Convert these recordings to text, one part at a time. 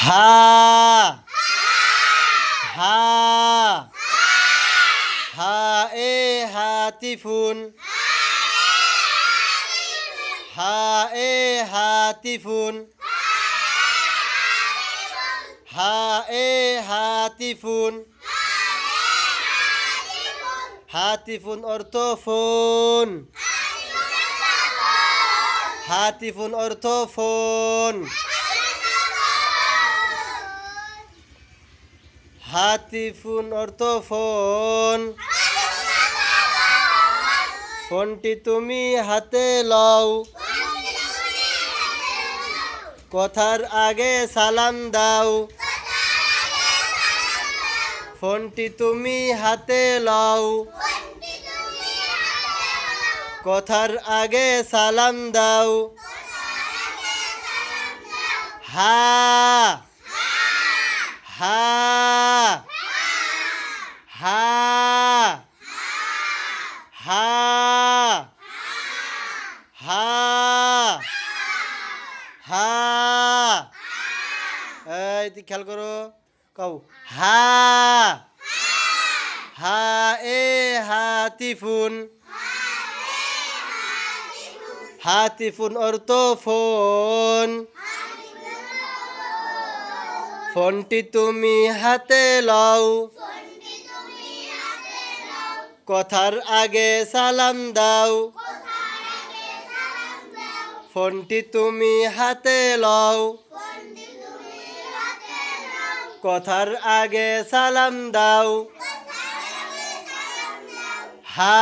হা হা হা এ হাতিফুন হা এ হাতিফুন হা এ হাতিফুন হাতিফুন অর্থ ফোন হাতিফুন অর্থ ফোন হাতিফুন অর্থ ফোন ফোনটি তুমি হাতে লও কথার আগে সালাম দাও ফোনটি তুমি হাতে লও কথার আগে সালাম দাও হা হা হা হা হা হা এই তুই খেয়াল করো কও হা হা এ হাতিফুন হাতিফুন অর্থ ফোন ফোনটি তুমি হাতে লও কথার আগে সালাম দাও ফোনটি তুমি হাতে লও কথার আগে সালাম দাও হা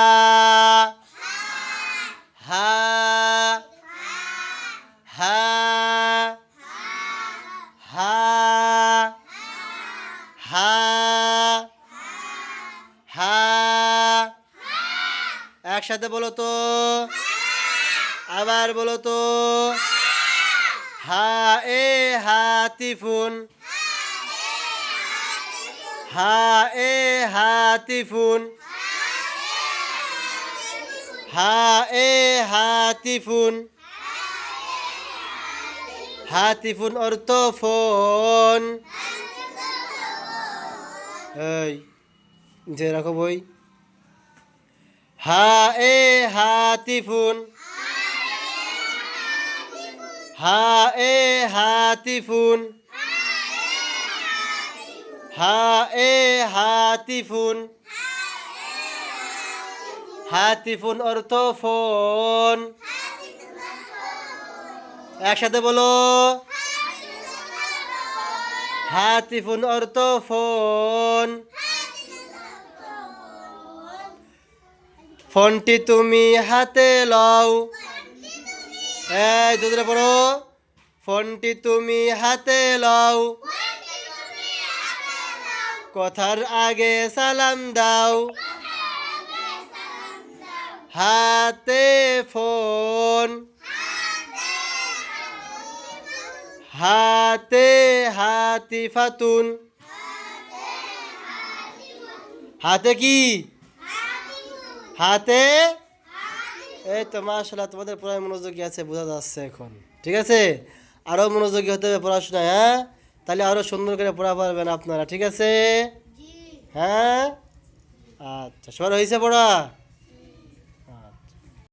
হা হা হা হা হা একসাথে বলো তো আবার বলো তো হা এ হাতিফুন হা এ হাতিফুন হা এ হাতিফুন হাতিফুন অর্থ ফোন এই যে রাখো বই হা এ হাতিফুন হা এ হাতিফুন হা এ হাতিফুন হাতিফুন অর্থ ফোন একসাথে বলো হাতিফুন অর্থ ফোন ফোনটি তুমি হাতে লও এই দুধরে পড়ো ফোনটি তুমি হাতে লও কথার আগে সালাম দাও হাতে ফোন হাতে হাতিফাতুন হাতে কি হাতে এই তো মাশাআল্লাহ তোমাদের পড়ায় মনোযোগী আছে বোঝা যাচ্ছে এখন ঠিক আছে আরো মনোযোগী হতে হবে পড়াশোনায় হ্যাঁ তাহলে আরো সুন্দর করে পড়া পারবেন আপনারা ঠিক আছে হ্যাঁ আচ্ছা সবার হয়েছে পড়া